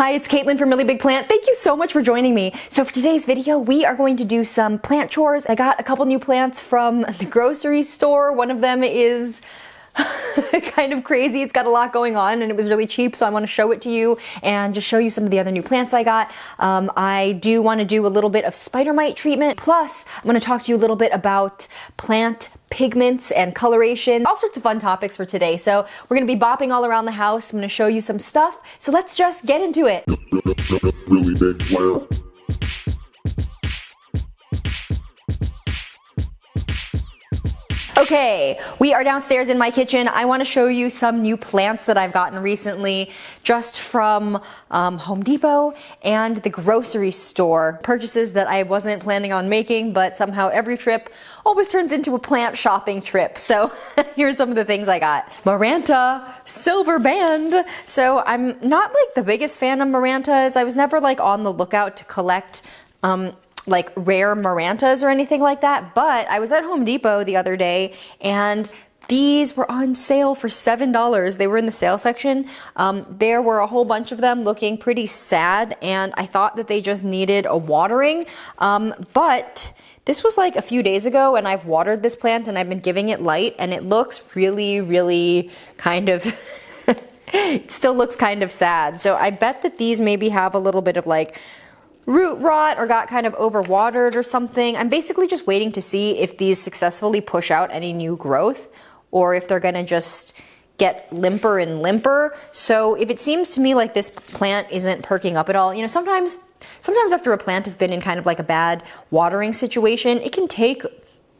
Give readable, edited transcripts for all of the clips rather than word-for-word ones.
Hi, it's Caitlin from Really Big Plant. Thank you so much for joining me. So for today's video, we are going to do some plant chores. I got a couple new plants from the grocery store. One of them is kind of crazy. It's got a lot going on and it was really cheap, so I want to show it to you and just show you some of the other new plants I got. I do want to do a little bit of spider mite treatment. Plus, I'm going to talk to you a little bit about plant pigments and coloration. All sorts of fun topics for today. So we're going to be bopping all around the house. I'm going to show you some stuff. So let's just get into it. Really big plant. Okay, we are downstairs in my kitchen. I want to show you some new plants that I've gotten recently just from Home Depot and the grocery store. Purchases that I wasn't planning on making, but somehow every trip always turns into a plant shopping trip. So here's some of the things I got. Maranta silver band. So I'm not like the biggest fan of Marantas. I was never like on the lookout to collect like rare Marantas or anything like that, but I was at Home Depot the other day and these were on sale for $7. They were in the sale section. There were a whole bunch of them looking pretty sad and I thought that they just needed a watering, but this was like a few days ago and I've watered this plant and I've been giving it light and it looks really kind of it still looks kind of sad. So I bet that these maybe have a little bit of like root rot or got kind of overwatered or something. I'm basically just waiting to see if these successfully push out any new growth or if they're gonna just get limper and limper. So if it seems to me like this plant isn't perking up at all, you know, sometimes after a plant has been in kind of like a bad watering situation, it can take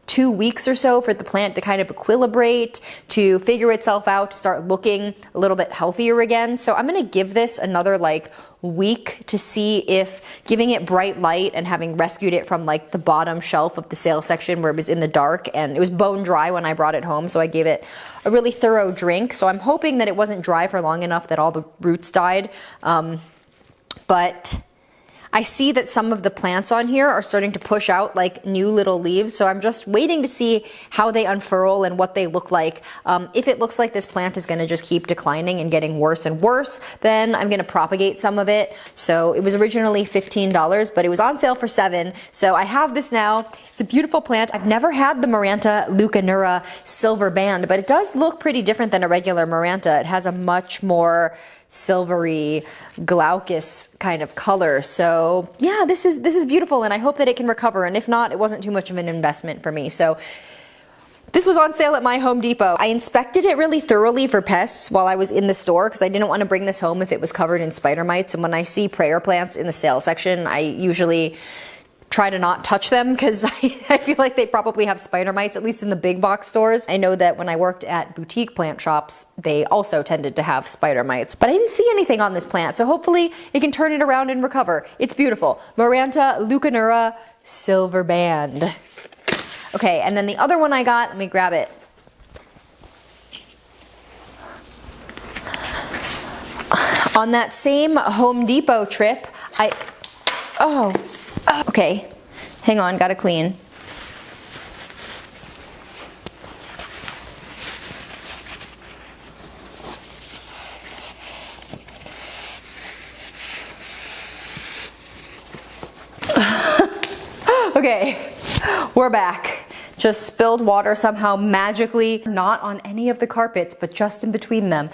2 weeks or so for the plant to kind of equilibrate, to figure itself out, to start looking a little bit healthier again. So I'm gonna give this another like week to see if giving it bright light and having rescued it from like the bottom shelf of the sale section where it was in the dark and it was bone dry when I brought it home, so I gave it a really thorough drink. So I'm hoping that it wasn't dry for long enough that all the roots died. But I see that some of the plants on here are starting to push out like new little leaves, so I'm just waiting to see how they unfurl and what they look like. If it looks like this plant is gonna just keep declining and getting worse and worse, then I'm gonna propagate some of it. So it was originally $15, but it was on sale for $7. So I have this now. It's a beautiful plant. I've never had the Maranta leucanura silver band, but it does look pretty different than a regular Maranta. It has a much more silvery glaucous kind of color. So yeah, this is beautiful and I hope that it can recover, and if not, it wasn't too much of an investment for me. So this was on sale at my Home Depot. I inspected it really thoroughly for pests while I was in the store because I didn't want to bring this home if it was covered in spider mites, and when I see prayer plants in the sale section, I usually try to not touch them because I feel like they probably have spider mites, at least in the big box stores. I know that when I worked at boutique plant shops, they also tended to have spider mites, but I didn't see anything on this plant, so hopefully it can turn it around and recover. It's beautiful. Maranta leucanura silver band. Okay, and then the other one I got, let me grab it. On that same Home Depot trip, okay, hang on, gotta clean. Okay, we're back. Just spilled water somehow magically, not on any of the carpets, but just in between them.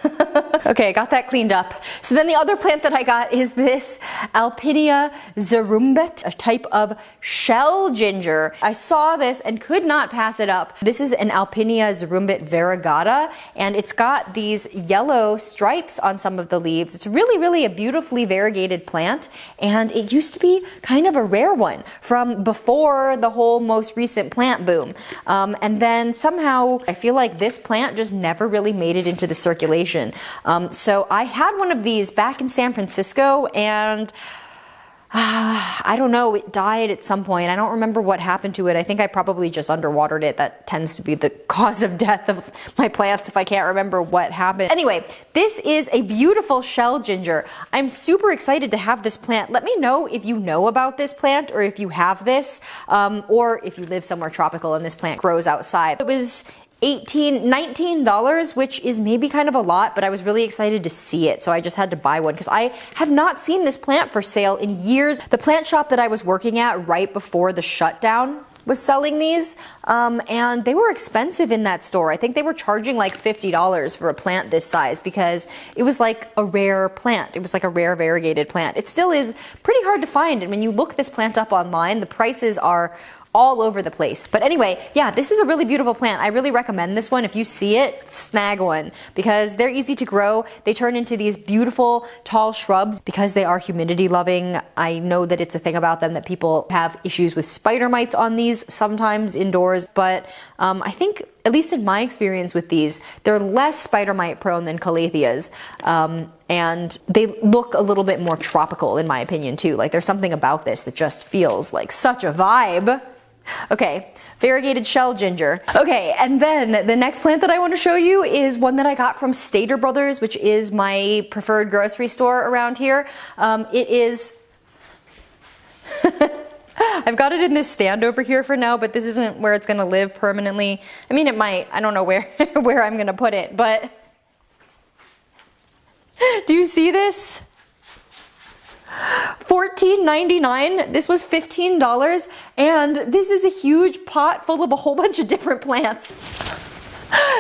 Okay, got that cleaned up. So then the other plant that I got is this Alpinia zerumbet, a type of shell ginger. I saw this and could not pass it up. This is an Alpinia zerumbet variegata, and it's got these yellow stripes on some of the leaves. It's really a beautifully variegated plant, and it used to be kind of a rare one from before the whole most recent plant boom. And then somehow I feel like this plant just never really made it into the circulation. So I had one of these back in San Francisco and I don't know, it died at some point. I don't remember what happened to it. I think I probably just underwatered it. That tends to be the cause of death of my plants if I can't remember what happened. Anyway, this is a beautiful shell ginger. I'm super excited to have this plant. Let me know if you know about this plant or if you have this, or if you live somewhere tropical and this plant grows outside. It was $19, which is maybe kind of a lot, but I was really excited to see it, so I just had to buy one because I have not seen this plant for sale in years. The plant shop that I was working at right before the shutdown was selling these, and they were expensive in that store. I think they were charging like $50 for a plant this size because it was like a rare plant. It was like a rare variegated plant. It still is pretty hard to find, and when you look this plant up online, the prices are all over the place. But anyway, yeah, this is a really beautiful plant. I really recommend this one. If you see it, snag one because they're easy to grow. They turn into these beautiful tall shrubs because they are humidity loving. I know that it's a thing about them that people have issues with spider mites on these sometimes indoors, but I think, at least in my experience with these, they're less spider mite prone than calatheas. And they look a little bit more tropical in my opinion too. Like there's something about this that just feels like such a vibe. Okay, variegated shell ginger. Okay, and then the next plant that I want to show you is one that I got from Stater Brothers, which is my preferred grocery store around here. It is... I've got it in this stand over here for now, but this isn't where it's gonna live permanently. I mean, it might. I don't know where, where I'm gonna put it, but... Do you see this? $14.99. This was $15, and this is a huge pot full of a whole bunch of different plants.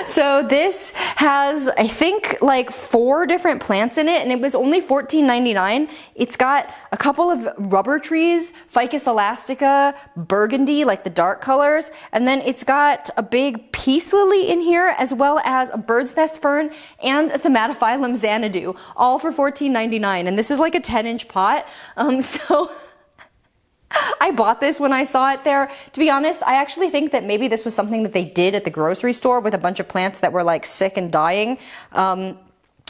So this has, I think, like 4 different plants in it, and it was only $14.99. It's got a couple of rubber trees, Ficus elastica, burgundy, like the dark colors, and then it's got a big peace lily in here, as well as a bird's nest fern and a Thaumatophyllum xanadu, all for $14.99. And this is like a 10-inch pot, so... I bought this when I saw it there. To be honest, I actually think that maybe this was something that they did at the grocery store with a bunch of plants that were like sick and dying.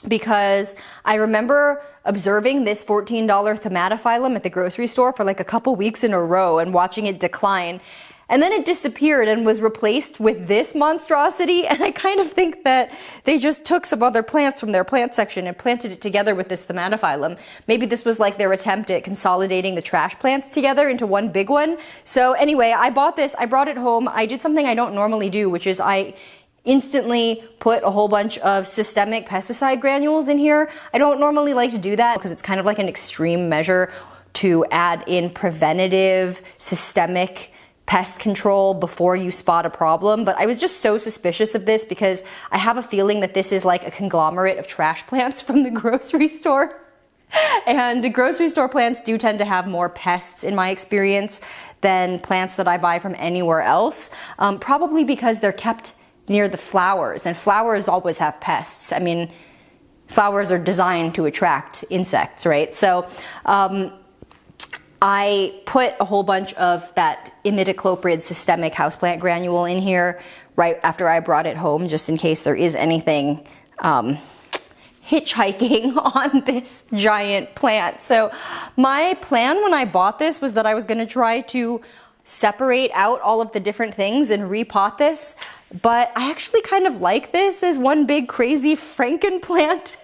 Because I remember observing this $14 Thaumatophyllum at the grocery store for like a couple weeks in a row and watching it decline. And then it disappeared and was replaced with this monstrosity, and I kind of think that they just took some other plants from their plant section and planted it together with this Thaumatophyllum. Maybe this was like their attempt at consolidating the trash plants together into one big one. So anyway, I bought this, I brought it home, I did something I don't normally do, which is I instantly put a whole bunch of systemic pesticide granules in here. I don't normally like to do that because it's kind of like an extreme measure to add in preventative, systemic pest control before you spot a problem, but I was just so suspicious of this because I have a feeling that this is like a conglomerate of trash plants from the grocery store. And grocery store plants do tend to have more pests in my experience than plants that I buy from anywhere else, probably because they're kept near the flowers, and flowers always have pests. I mean, flowers are designed to attract insects, right? So I put a whole bunch of that imidacloprid systemic houseplant granule in here right after I brought it home, just in case there is anything hitchhiking on this giant plant. So my plan when I bought this was that I was going to try to separate out all of the different things and repot this, but I actually kind of like this as one big crazy Frankenplant.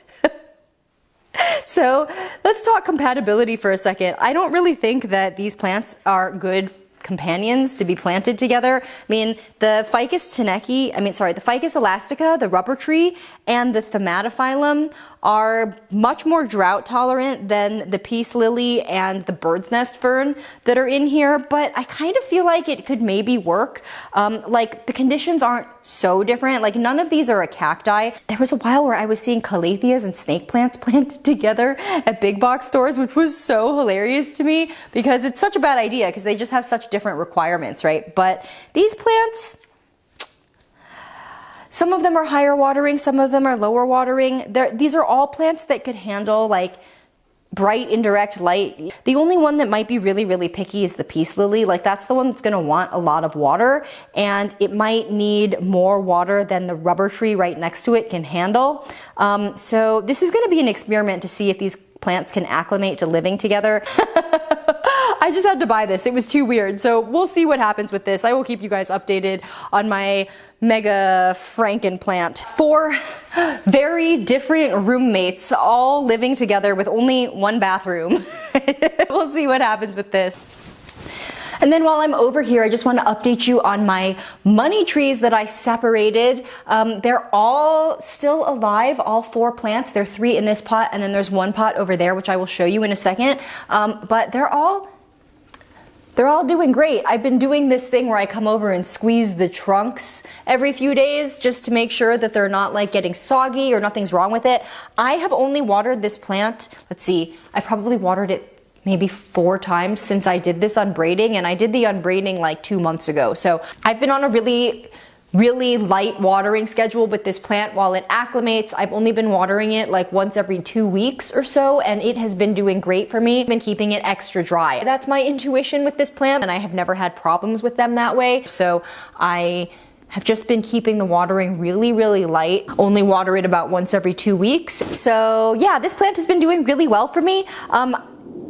So let's talk compatibility for a second. I don't really think that these plants are good companions to be planted together. I mean, the Ficus elastica, the rubber tree, and the Thaumatophyllum are much more drought tolerant than the peace lily and the bird's nest fern that are in here, but I kind of feel like it could maybe work. Like the conditions aren't so different. Like none of these are a cacti. There was a while where I was seeing calatheas and snake plants planted together at big box stores, which was so hilarious to me because it's such a bad idea because they just have such different requirements, right? But these plants, some of them are higher watering, some of them are lower watering. These are all plants that could handle like bright indirect light. The only one that might be really, really picky is the peace lily. Like that's the one that's gonna want a lot of water, and it might need more water than the rubber tree right next to it can handle. So this is gonna be an experiment to see if these plants can acclimate to living together. I just had to buy this. It was too weird. So we'll see what happens with this. I will keep you guys updated on my mega Frankenplant. 4 very different roommates all living together with only one bathroom. We'll see what happens with this. And then while I'm over here, I just want to update you on my money trees that I separated. They're all still alive, all 4 plants. There are 3 in this pot, and then there's 1 pot over there, which I will show you in a second. But they're all doing great. I've been doing this thing where I come over and squeeze the trunks every few days just to make sure that they're not like getting soggy or nothing's wrong with it. I have only watered this plant, let's see, I probably watered it maybe 4 times since I did this unbraiding, and I did the unbraiding like 2 months ago. So I've been on a really light watering schedule with this plant while it acclimates. I've only been watering it like once every 2 weeks or so, and it has been doing great for me. I've been keeping it extra dry. That's my intuition with this plant, and I have never had problems with them that way. So I have just been keeping the watering really light. Only water it about once every 2 weeks. So yeah, this plant has been doing really well for me.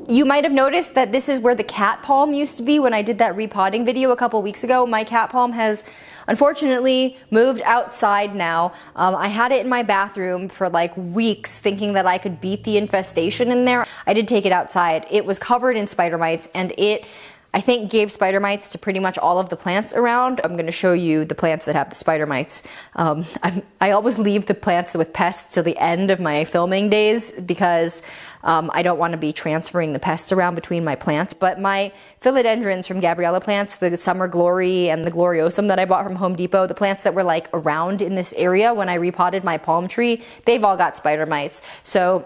You might have noticed that this is where the cat palm used to be when I did that repotting video a couple weeks ago. My cat palm has unfortunately moved outside now. I had it in my bathroom for like weeks thinking that I could beat the infestation in there. I did take it outside. It was covered in spider mites, and it, I think, gave spider mites to pretty much all of the plants around. I'm going to show you the plants that have the spider mites. I always leave the plants with pests till the end of my filming days because I don't want to be transferring the pests around between my plants. But my philodendrons from Gabriella plants, the Summer Glory and the Gloriosum that I bought from Home Depot, the plants that were like around in this area when I repotted my palm tree, they've all got spider mites. So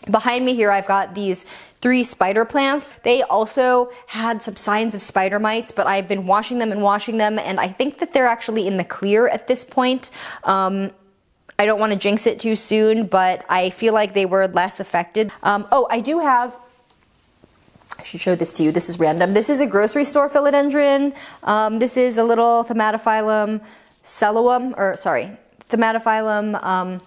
behind me here, I've got these 3 spider plants. They also had some signs of spider mites, but I've been washing them, and I think that they're actually in the clear at this point. I don't want to jinx it too soon, but I feel like they were less affected. Oh, I do have, I should show this to you. This is random. This is a grocery store philodendron. This is a little Thematophyllum Thematophyllum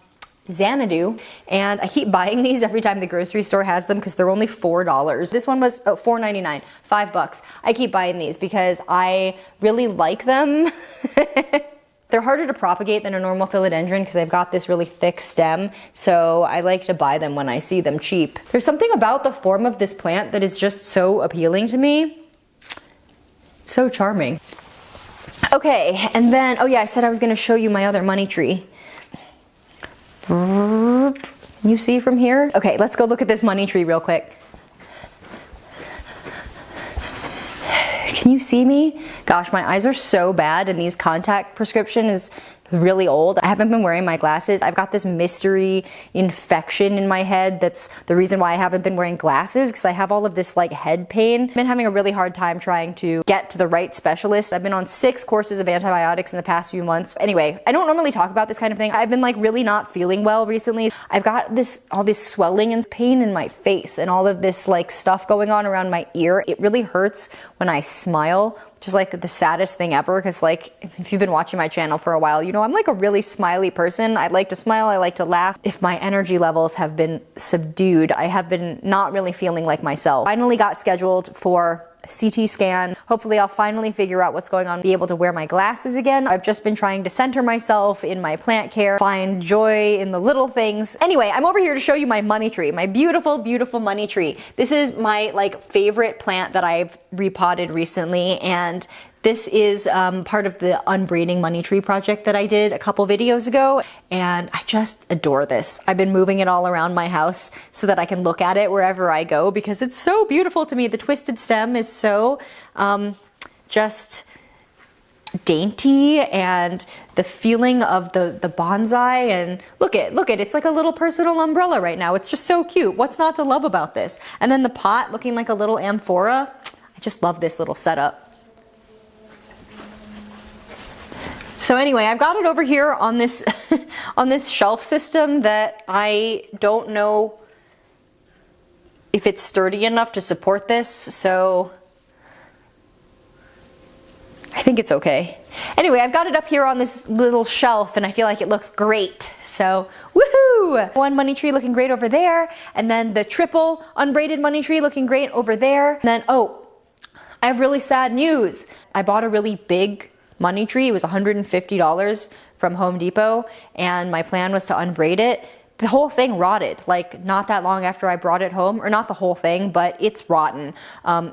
Xanadu, and I keep buying these every time the grocery store has them because they're only $4. This one was $4.99, $5. I keep buying these because I really like them. They're harder to propagate than a normal philodendron because they've got this really thick stem, so I like to buy them when I see them cheap. There's something about the form of this plant that is just so appealing to me. It's so charming. Okay, and then, oh yeah, I said I was going to show you my other money tree. Can you see from here? Okay, let's go look at this money tree real quick. Can you see me? Gosh, my eyes are so bad, and these contact prescription is really old. I haven't been wearing my glasses. I've got this mystery infection in my head. That's the reason why I haven't been wearing glasses, because I have all of this like head pain. I've been having a really hard time trying to get to the right specialist. I've been on 6 courses of antibiotics in the past few months. Anyway, I don't normally talk about this kind of thing. I've been like really not feeling well recently. I've got all this swelling and pain in my face and all of this like stuff going on around my ear. It really hurts when I smile, which is like the saddest thing ever, because like if you've been watching my channel for a while, you know I'm like a really smiley person. I like to smile, I like to laugh. If my energy levels have been subdued, I have been not really feeling like myself. Finally got scheduled for a CT scan. Hopefully I'll finally figure out what's going on, be able to wear my glasses again. I've just been trying to center myself in my plant care, find joy in the little things. Anyway, I'm over here to show you my money tree, my beautiful, beautiful money tree. This is my like favorite plant that I've repotted recently, and this is part of the unbraiding money tree project that I did a couple videos ago, and I just adore this. I've been moving it all around my house so that I can look at it wherever I go because it's so beautiful to me. The twisted stem is so just dainty, and the feeling of the bonsai, and look it, it's like a little personal umbrella right now. It's just so cute. What's not to love about this? And then the pot looking like a little amphora. I just love this little setup. So anyway, I've got it over here on this on this shelf system that I don't know if it's sturdy enough to support this, so I think it's okay. Anyway, I've got it up here on this little shelf and I feel like it looks great. So, woohoo! One money tree looking great over there, and then the triple unbraided money tree looking great over there. And then, oh, I have really sad news. I bought a really big money tree. It was $150 from Home Depot, and my plan was to unbraid it. the whole thing rotted, like not that long after I brought it home, or not the whole thing, but it's rotten.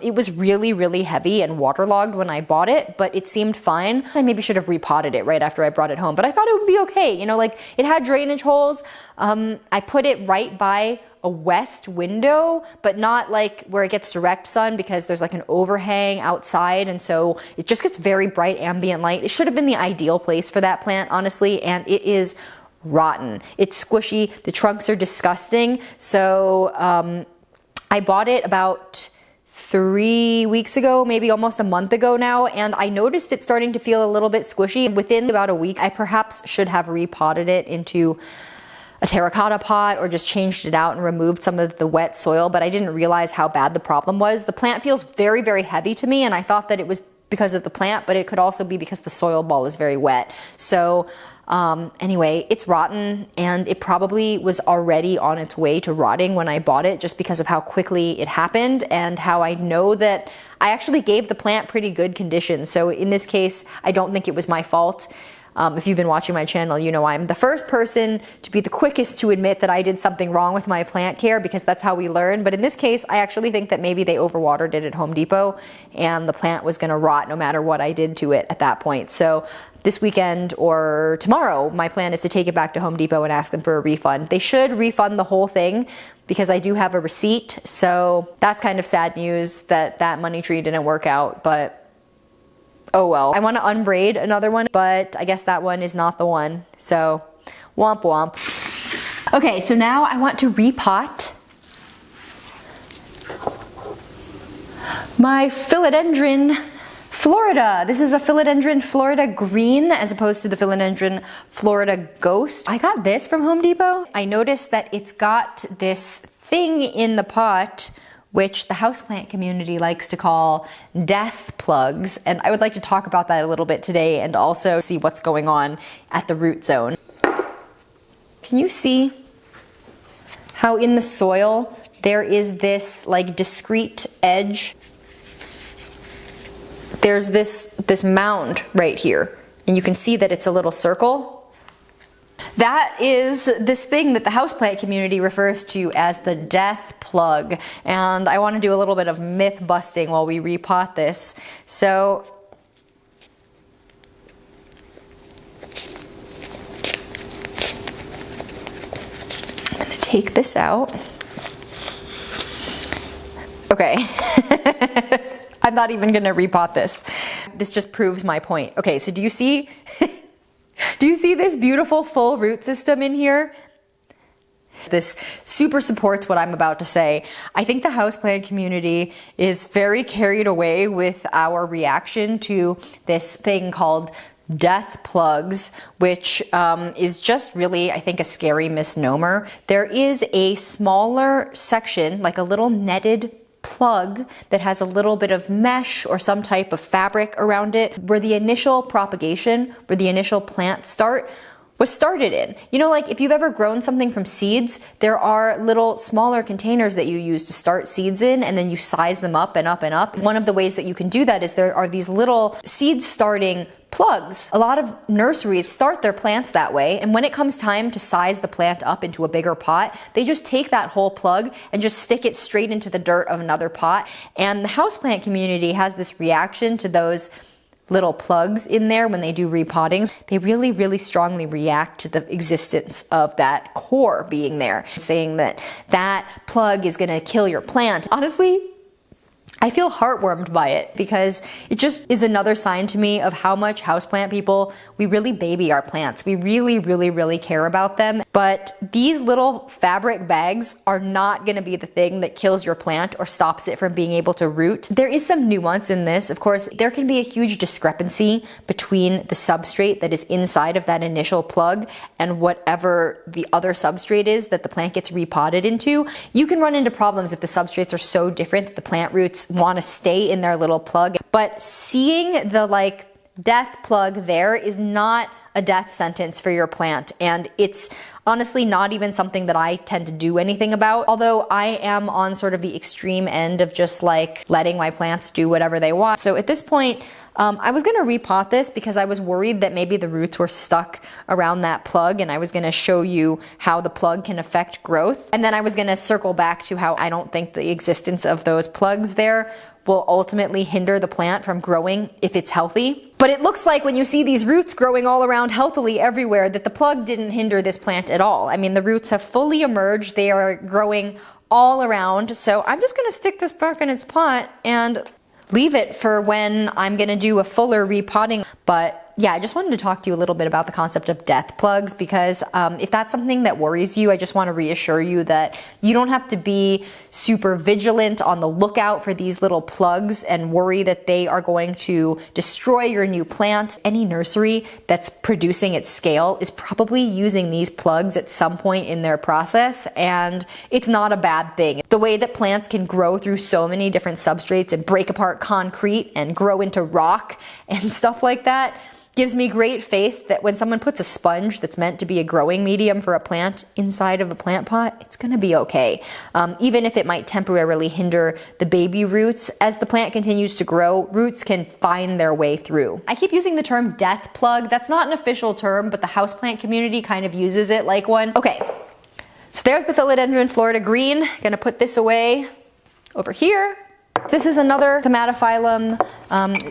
It was really, really heavy and waterlogged when I bought it, but it seemed fine. I maybe should have repotted it right after I brought it home, but I thought it would be okay. You know, like it had drainage holes. I put it right by a west window, but not like where it gets direct sun, because there's like an overhang outside, and so it just gets very bright ambient light. It should have been the ideal place for that plant, honestly, and it is rotten. It's squishy. The trunks are disgusting. So I bought it about 3 weeks ago, maybe almost a month ago now, and I noticed it starting to feel a little bit squishy. Within about a week, I perhaps should have repotted it into a terracotta pot, or just changed it out and removed some of the wet soil, but I didn't realize how bad the problem was. The plant feels very, very heavy to me, and I thought that it was because of the plant, but it could also be because the soil ball is very wet. So anyway, it's rotten, and it probably was already on its way to rotting when I bought it, just because of how quickly it happened and how I know that I actually gave the plant pretty good conditions. So in this case, I don't think it was my fault. If you've been watching my channel, you know I'm the first person to be the quickest to admit that I did something wrong with my plant care, because that's how we learn. But in this case, I actually think that maybe they overwatered it at Home Depot, and the plant was going to rot no matter what I did to it at that point. So this weekend or tomorrow, my plan is to take it back to Home Depot and ask them for a refund. They should refund the whole thing, because I do have a receipt. So that's kind of sad news that that money tree didn't work out, but oh well. I want to unbraid another one, but I guess that one is not the one. So womp womp. Okay, so now I want to repot my philodendron Florida. This is a philodendron Florida green as opposed to the philodendron Florida ghost. I got this from Home Depot. I noticed that it's got this thing in the pot which the houseplant community likes to call death plugs. And I would like to talk about that a little bit today, and also see what's going on at the root zone. Can you see how in the soil there is this like discrete edge? There's this mound right here, and you can see that it's a little circle. That is this thing that the houseplant community refers to as the death plug, and I want to do a little bit of myth busting while we repot this. So I'm going to take this out. Okay. I'm not even going to repot this. This just proves my point. Okay, so do you see do you see this beautiful full root system in here? This super supports what I'm about to say. I think the houseplant community is very carried away with our reaction to this thing called death plugs, which is just really, I think, a scary misnomer. There is a smaller section, like a little netted plug that has a little bit of mesh or some type of fabric around it, where the initial propagation, where the initial plant start, was started in. You know, like if you've ever grown something from seeds, there are little smaller containers that you use to start seeds in, and then you size them up and up and up. One of the ways that you can do that is there are these little seed starting plugs. A lot of nurseries start their plants that way, and when it comes time to size the plant up into a bigger pot, they just take that whole plug and just stick it straight into the dirt of another pot. And the houseplant community has this reaction to those little plugs in there when they do repottings. They really, really strongly react to the existence of that core being there, saying that that plug is going to kill your plant. Honestly, I feel heartwarmed by it, because it just is another sign to me of how much houseplant people, we really baby our plants. We really, really, really care about them. But these little fabric bags are not going to be the thing that kills your plant or stops it from being able to root. There is some nuance in this. Of course, there can be a huge discrepancy between the substrate that is inside of that initial plug and whatever the other substrate is that the plant gets repotted into. You can run into problems if the substrates are so different that the plant roots want to stay in their little plug. But seeing the like death plug there is not a death sentence for your plant, and it's honestly not even something that I tend to do anything about, although I am on sort of the extreme end of just like letting my plants do whatever they want. So at this point, I was gonna repot this because I was worried that maybe the roots were stuck around that plug, and I was gonna show you how the plug can affect growth. And then I was gonna circle back to how I don't think the existence of those plugs there will ultimately hinder the plant from growing if it's healthy. But it looks like when you see these roots growing all around healthily everywhere that the plug didn't hinder this plant at all. I mean, the roots have fully emerged. They are growing all around. So I'm just gonna stick this back in its pot and leave it for when I'm gonna do a fuller repotting. But yeah, I just wanted to talk to you a little bit about the concept of death plugs, because if that's something that worries you, I just want to reassure you that you don't have to be super vigilant on the lookout for these little plugs and worry that they are going to destroy your new plant. Any nursery that's producing at scale is probably using these plugs at some point in their process, and it's not a bad thing. The way that plants can grow through so many different substrates and break apart concrete and grow into rock and stuff like that gives me great faith that when someone puts a sponge that's meant to be a growing medium for a plant inside of a plant pot, it's gonna be okay. Even if it might temporarily hinder the baby roots, as the plant continues to grow, roots can find their way through. I keep using the term death plug. That's not an official term, but the houseplant community kind of uses it like one. Okay, so there's the philodendron Florida green. Gonna put this away over here. This is another Thaumatophyllum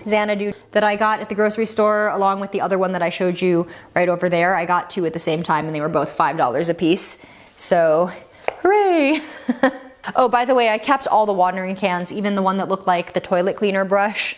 Xanadu that I got at the grocery store along with the other one that I showed you right over there. I got two at the same time and they were both $5 a piece. So, hooray! Oh, by the way, I kept all the watering cans, even the one that looked like the toilet cleaner brush.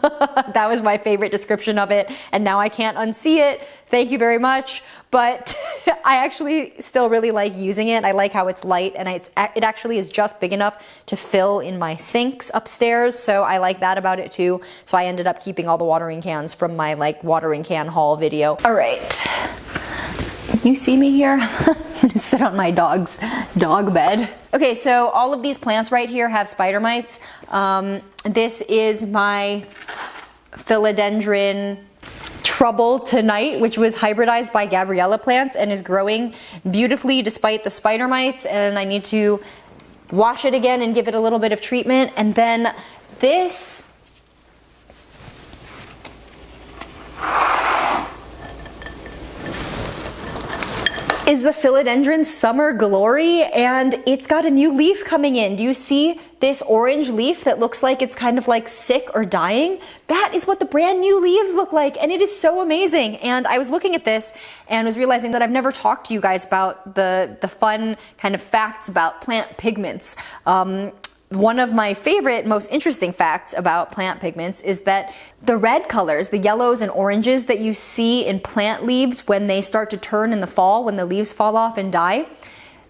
That was my favorite description of it, and now I can't unsee it. Thank you very much. But I actually still really like using it. I like how it's light, and it actually is just big enough to fill in my sinks upstairs, so I like that about it too. So I ended up keeping all the watering cans from my like watering can haul video. All right, you see me here? I'm gonna sit on my dog's dog bed. Okay, so all of these plants right here have spider mites. This is my philodendron Trouble Tonight, which was hybridized by Gabriella plants and is growing beautifully despite the spider mites, and I need to wash it again and give it a little bit of treatment. And then this is the philodendron Summer Glory, and it's got a new leaf coming in. Do you see this orange leaf that looks like it's kind of like sick or dying? That is what the brand new leaves look like, and it is so amazing. And I was looking at this and was realizing that I've never talked to you guys about the fun kind of facts about plant pigments. One of my favorite, most interesting facts about plant pigments is that the red colors, the yellows and oranges that you see in plant leaves when they start to turn in the fall, when the leaves fall off and die,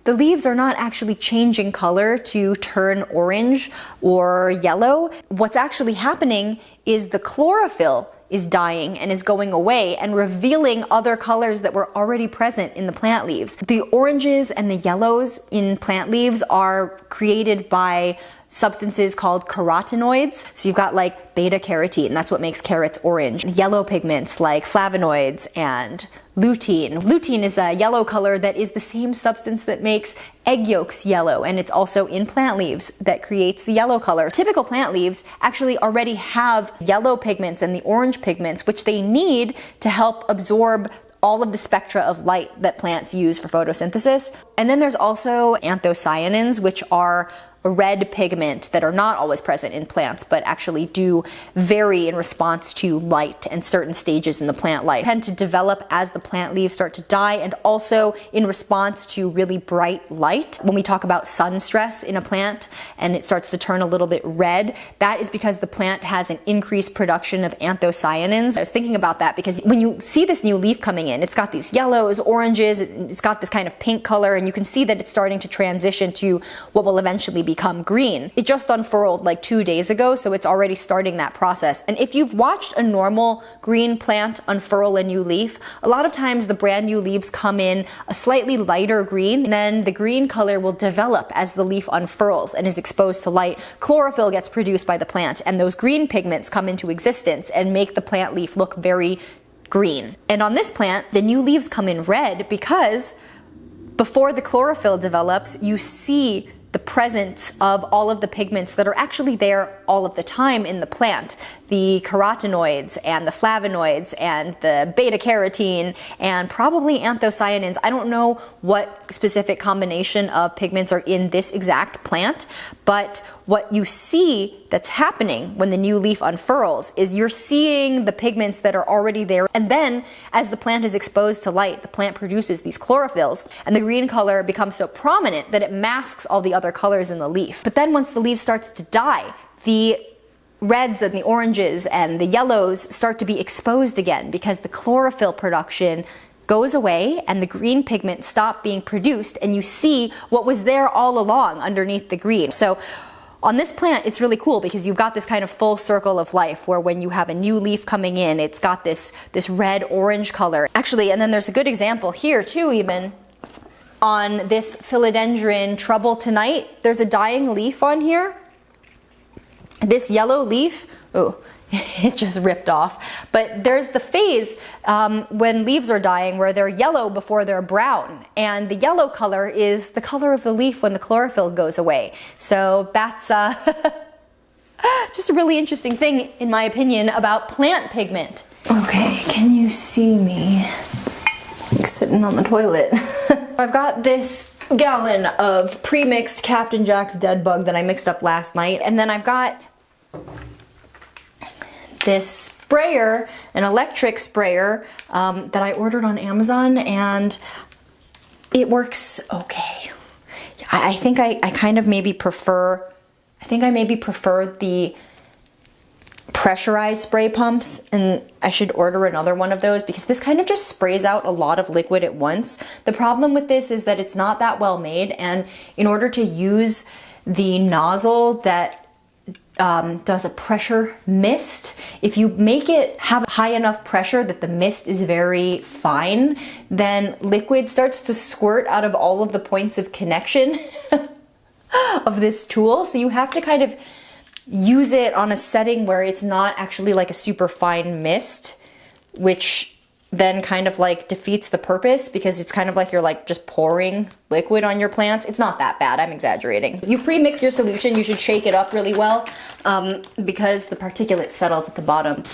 the leaves are not actually changing color to turn orange or yellow. What's actually happening is the chlorophyll is dying and is going away and revealing other colors that were already present in the plant leaves. The oranges and the yellows in plant leaves are created by substances called carotenoids. So you've got like beta carotene, that's what makes carrots orange. Yellow pigments like flavonoids and lutein. Lutein is a yellow color that is the same substance that makes egg yolks yellow, and it's also in plant leaves that creates the yellow color. Typical plant leaves actually already have yellow pigments and the orange pigments, which they need to help absorb all of the spectra of light that plants use for photosynthesis. And then there's also anthocyanins, which are a red pigment that are not always present in plants, but actually do vary in response to light and certain stages in the plant life. Tend to develop as the plant leaves start to die, and also in response to really bright light. When we talk about sun stress in a plant and it starts to turn a little bit red, that is because the plant has an increased production of anthocyanins. I was thinking about that because when you see this new leaf coming in, it's got these yellows, oranges, it's got this kind of pink color, and you can see that it's starting to transition to what will eventually become green. It just unfurled like 2 days ago, so it's already starting that process. And if you've watched a normal green plant unfurl a new leaf, a lot of times the brand new leaves come in a slightly lighter green, and then the green color will develop as the leaf unfurls and is exposed to light. Chlorophyll gets produced by the plant, and those green pigments come into existence and make the plant leaf look very green. And on this plant, the new leaves come in red because before the chlorophyll develops, you see the presence of all of the pigments that are actually there all of the time in the plant. The carotenoids and the flavonoids and the beta carotene and probably anthocyanins. I don't know what specific combination of pigments are in this exact plant, but what you see that's happening when the new leaf unfurls is you're seeing the pigments that are already there, and then as the plant is exposed to light, the plant produces these chlorophylls, and the green color becomes so prominent that it masks all the other colors in the leaf. But then once the leaf starts to die, the reds and the oranges and the yellows start to be exposed again because the chlorophyll production goes away and the green pigments stop being produced, and you see what was there all along underneath the green. So on this plant, it's really cool because you've got this kind of full circle of life where when you have a new leaf coming in, it's got this red-orange color. Actually, and then there's a good example here too, even on this philodendron Trouble Tonight. There's a dying leaf on here. This yellow leaf, oh, it just ripped off. But there's the phase when leaves are dying where they're yellow before they're brown. And the yellow color is the color of the leaf when the chlorophyll goes away. So that's just a really interesting thing, in my opinion, about plant pigment. Okay, can you see me? I'm sitting on the toilet. I've got this gallon of pre-mixed Captain Jack's Dead Bug that I mixed up last night. And then I've got this sprayer, an electric sprayer that I ordered on Amazon, and it works okay. I think I kind of maybe prefer, the pressurized spray pumps, and I should order another one of those because this kind of just sprays out a lot of liquid at once. The problem with this is that it's not that well made, and in order to use the nozzle that does a pressure mist, if you make it have high enough pressure that the mist is very fine, then liquid starts to squirt out of all of the points of connection of this tool. So you have to kind of use it on a setting where it's not actually like a super fine mist, which then kind of like defeats the purpose because it's kind of like you're like just pouring liquid on your plants. It's not that bad, I'm exaggerating. You pre-mix your solution, you should shake it up really well because the particulate settles at the bottom.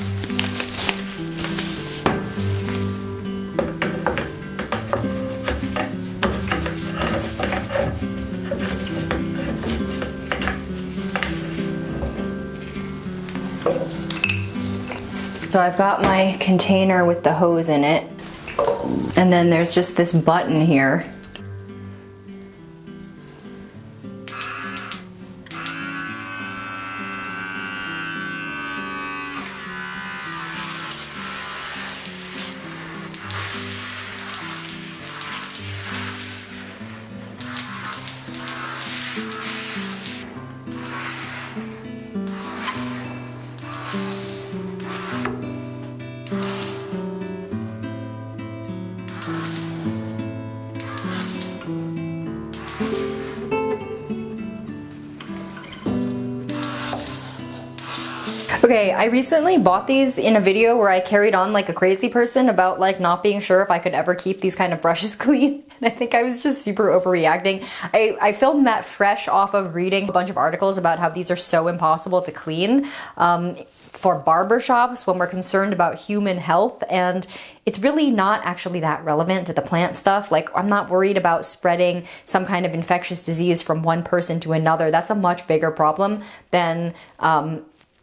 So I've got my container with the hose in it, and then there's just this button here. Okay, I recently bought these in a video where I carried on like a crazy person about like not being sure if I could ever keep these kind of brushes clean. And I think I was just super overreacting. I filmed that fresh off of reading a bunch of articles about how these are so impossible to clean for barbershops when we're concerned about human health, and it's really not actually that relevant to the plant stuff. Like, I'm not worried about spreading some kind of infectious disease from one person to another. That's a much bigger problem than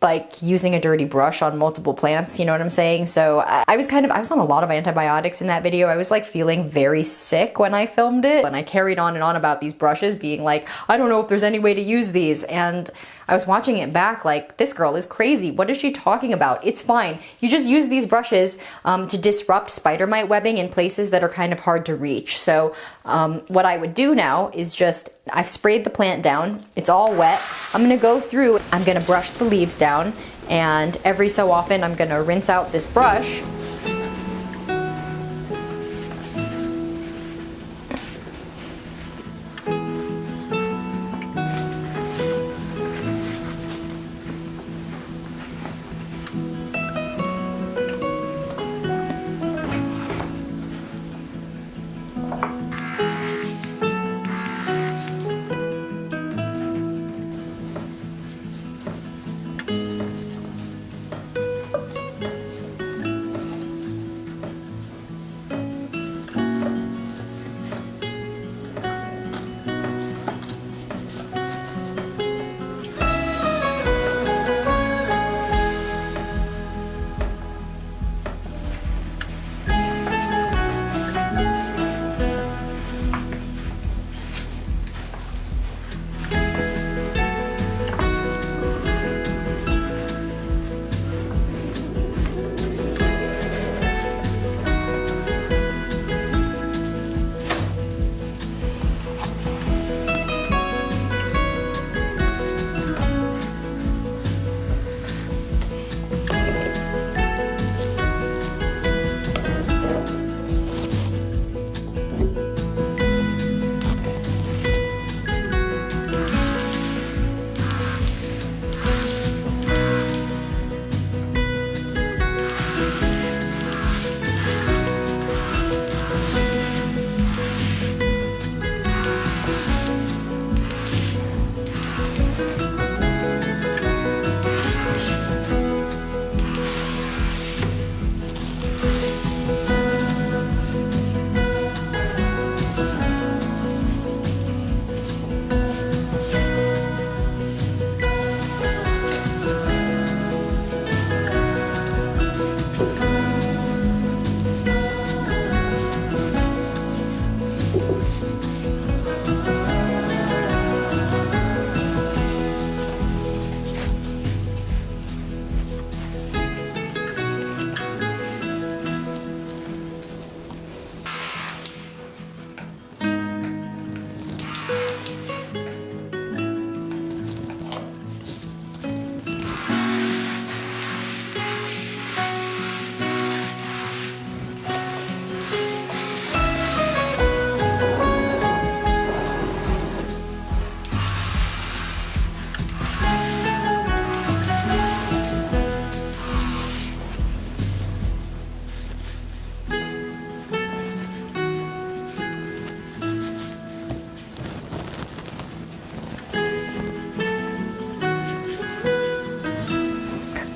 like using a dirty brush on multiple plants, you know what I'm saying? So I was on a lot of antibiotics in that video. I was like feeling very sick when I filmed it, and I carried on and on about these brushes being like, I don't know if there's any way to use these, and I was watching it back like, this girl is crazy. What is she talking about? It's fine. You just use these brushes to disrupt spider mite webbing in places that are kind of hard to reach. So what I would do now is just, I've sprayed the plant down. It's all wet. I'm gonna go through, I'm gonna brush the leaves down, and every so often I'm gonna rinse out this brush.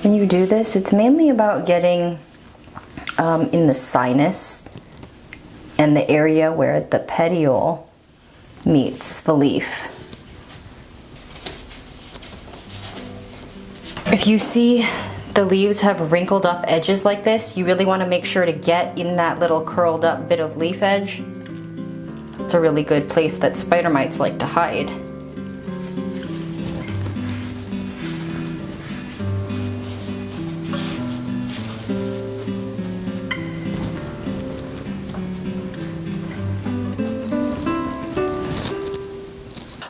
When you do this, it's mainly about getting in the sinus and the area where the petiole meets the leaf. If you see the leaves have wrinkled up edges like this, you really want to make sure to get in that little curled up bit of leaf edge. It's a really good place that spider mites like to hide.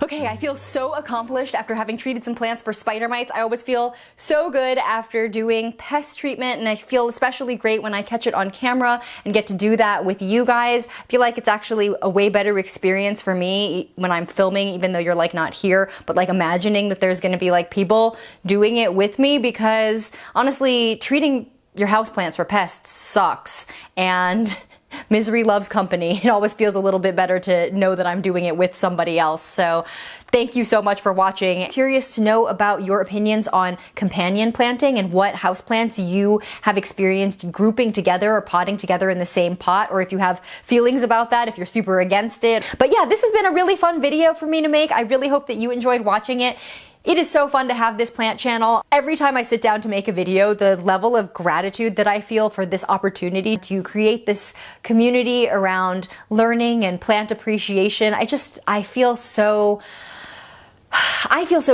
Okay, I feel so accomplished after having treated some plants for spider mites. I always feel so good after doing pest treatment, and I feel especially great when I catch it on camera and get to do that with you guys. I feel like it's actually a way better experience for me when I'm filming, even though you're like not here, but like imagining that there's gonna be like people doing it with me, because honestly, treating your houseplants for pests sucks, and misery loves company. It always feels a little bit better to know that I'm doing it with somebody else. So thank you so much for watching. Curious to know about your opinions on companion planting and what houseplants you have experienced grouping together or potting together in the same pot, or if you have feelings about that, if you're super against it. But yeah, this has been a really fun video for me to make. I really hope that you enjoyed watching it. It is so fun to have this plant channel. Every time I sit down to make a video, the level of gratitude that I feel for this opportunity to create this community around learning and plant appreciation, I feel so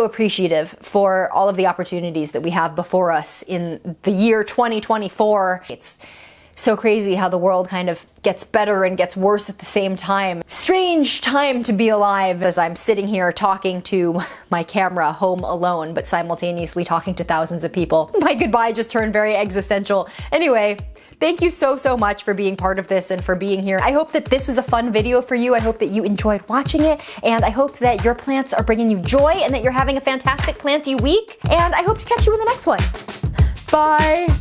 appreciative for all of the opportunities that we have before us in the year 2024. It's so crazy how the world kind of gets better and gets worse at the same time. Strange time to be alive as I'm sitting here talking to my camera home alone, but simultaneously talking to thousands of people. My goodbye just turned very existential. Anyway, thank you so much for being part of this and for being here. I hope that this was a fun video for you. I hope that you enjoyed watching it, and I hope that your plants are bringing you joy and that you're having a fantastic planty week, and I hope to catch you in the next one. Bye!